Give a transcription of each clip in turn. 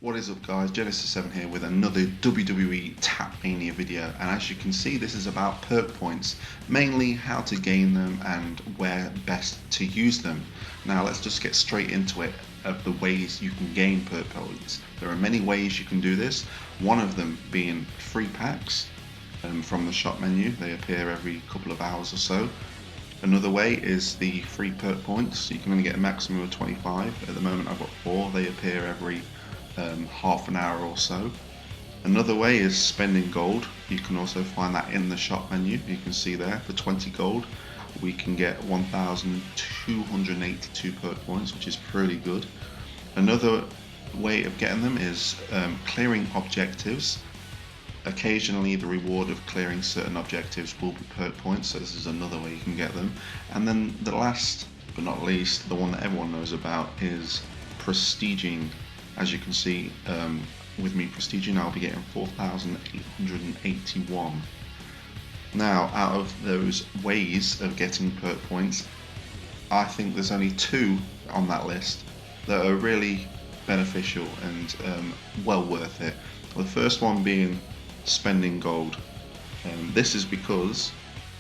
What is up guys, Genesis7 here with another WWE Tap Mania video, and as you can see this is about perk points, mainly how to gain them and where best to use them. Now let's just get straight into it of the ways you can gain perk points. There are many ways you can do this, one of them being free packs from the shop menu. They appear every couple of hours or so. Another way is the free perk points. You can only get a maximum of 25. At the moment I've got 4. They appear every half an hour or so. Another way is spending gold. You can also find that in the shop menu. You can see there for 20 gold we can get 1,282 perk points, which is pretty good. Another way of getting them is clearing objectives. Occasionally the reward of clearing certain objectives will be perk points, so this is another way you can get them. And then the last but not least, the one that everyone knows about, is prestiging. As you can see, with me prestiging, I'll be getting 4,881. Now, out of those ways of getting perk points, I think there's only 2 on that list that are really beneficial and well worth it. The first one being spending gold. This is because,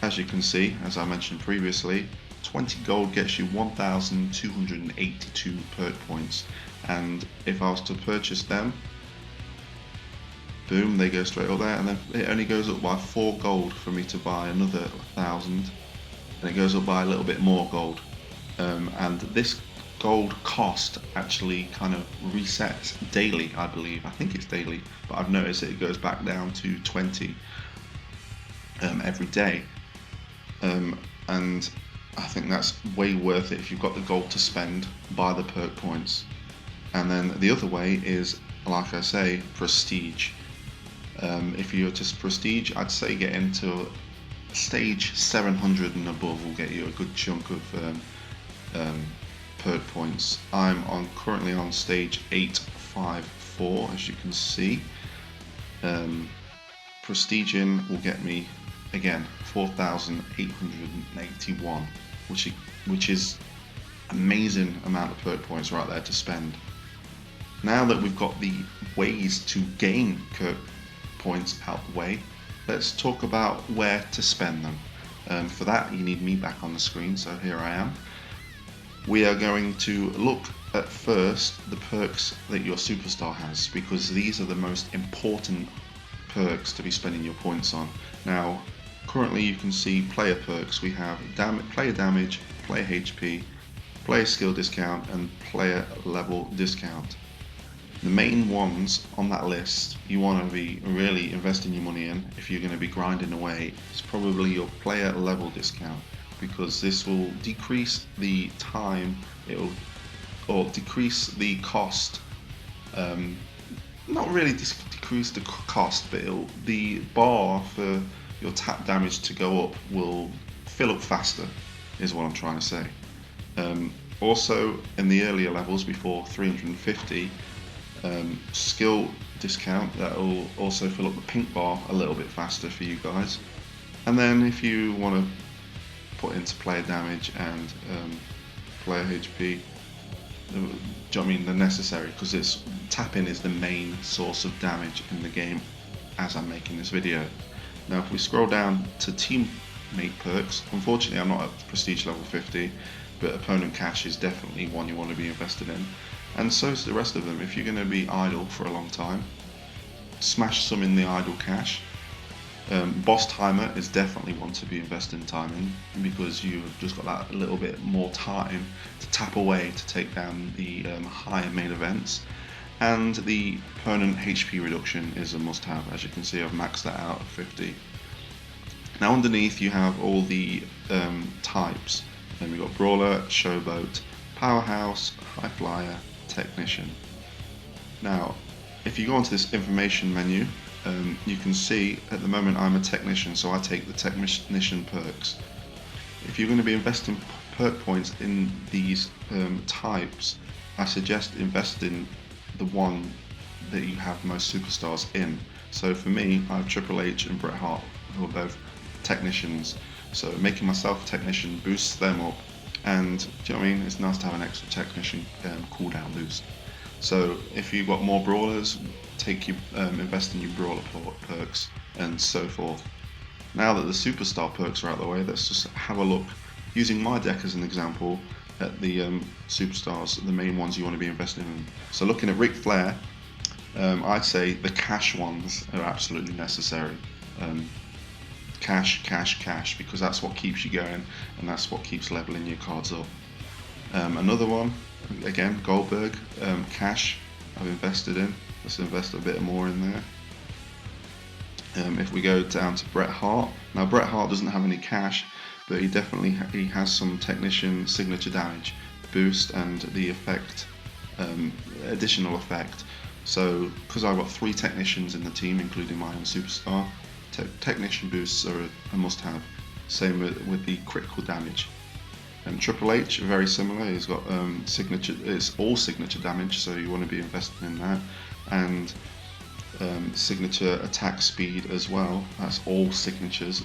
as you can see, as I mentioned previously, 20 gold gets you 1,282 perk points, and if I was to purchase them, boom, they go straight up there, and then it only goes up by 4 gold for me to buy another 1,000, and it goes up by a little bit more gold. And this gold cost actually kind of resets daily, I believe. I think it's daily, but I've noticed that it goes back down to 20 every day. And I think that's way worth it if you've got the gold to spend. Buy the perk points. And then the other way is, like I say, prestige. If you're to prestige, I'd say get into stage 700 and above will get you a good chunk of perk points. I'm currently on stage 854, as you can see. Prestiging will get me again 4,881, which is amazing amount of perk points right there to spend. Now that we've got the ways to gain perk points out the way, let's talk about where to spend them. For that you need me back on the screen, so here I am. We are going to look at first the perks that your superstar has, because these are the most important perks to be spending your points on. Now currently you can see player perks. We have player damage, player HP, player skill discount and player level discount. The main ones on that list you want to be really investing your money in if you're going to be grinding away is probably your player level discount, because this will decrease the time, or decrease the cost, not really decrease the cost, but the bar for your tap damage to go up will fill up faster, is what I'm trying to say. Also in the earlier levels before 350, skill discount, that will also fill up the pink bar a little bit faster for you guys. And then if you want to put into player damage and player HP, they're necessary, because it's tapping is the main source of damage in the game as I'm making this video. Now if we scroll down to teammate perks, unfortunately I'm not at prestige level 50, but opponent cash is definitely one you want to be invested in, and so is the rest of them. If you're going to be idle for a long time, smash some in the idle cash. Boss timer is definitely one to be investing time in, because you've just got that little bit more time to tap away to take down the higher main events. And the opponent HP reduction is a must have. As you can see, I've maxed that out at 50. Now underneath you have all the types. Then we've got Brawler, Showboat, Powerhouse, High Flyer, Technician. Now if you go onto this information menu, you can see at the moment I'm a Technician, so I take the Technician perks. If you're going to be investing perk points in these types, I suggest investing the one that you have most superstars in. So for me, I have Triple H and Bret Hart, who are both Technicians, so making myself a Technician boosts them up, and do you know what I mean, it's nice to have an extra Technician cooldown boost. So if you've got more brawlers, invest in your brawler perks and so forth. Now that the superstar perks are out of the way, let's just have a look, using my deck as an example, at the superstars, the main ones you want to be investing in. So looking at Ric Flair, I'd say the cash ones are absolutely necessary. Cash, cash, cash, because that's what keeps you going and that's what keeps leveling your cards up. Another one, again, Goldberg, cash, I've invested in. Let's invest a bit more in there. If we go down to Bret Hart, now Bret Hart doesn't have any cash, but he has some technician signature damage boost and the effect, additional effect. So because I've got 3 technicians in the team, including my own superstar, technician boosts are a must-have. Same with the critical damage. And Triple H, very similar. He's got signature. It's all signature damage, so you want to be investing in that. And signature attack speed as well. That's all signatures.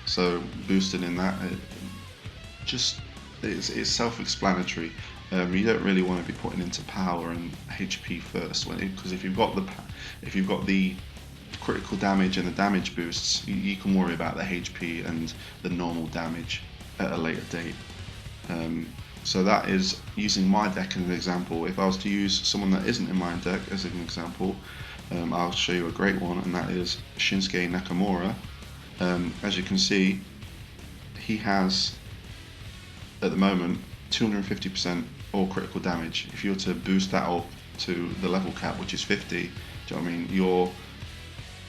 So boosting in that, it's self-explanatory. You don't really want to be putting into power and HP first, because if you've got the critical damage and the damage boosts, you can worry about the HP and the normal damage at a later date. So that is using my deck as an example. If I was to use someone that isn't in my deck as an example, I'll show you a great one, and that is Shinsuke Nakamura. As you can see, he has at the moment 250% all critical damage. If you were to boost that up to the level cap, which is 50, do you know what I mean? Your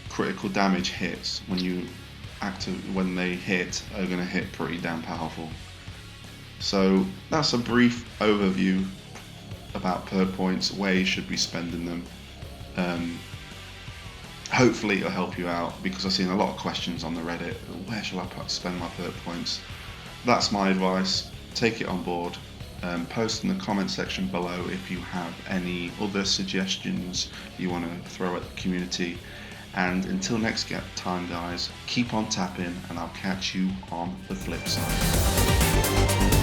critical damage hits when they hit are going to hit pretty damn powerful. So that's a brief overview about perk points, where you should be spending them. Hopefully it'll help you out, because I've seen a lot of questions on the Reddit, where shall I spend my perk points? That's my advice, take it on board. Post in the comment section below if you have any other suggestions you want to throw at the community. And until next time guys, keep on tapping, and I'll catch you on the flip side.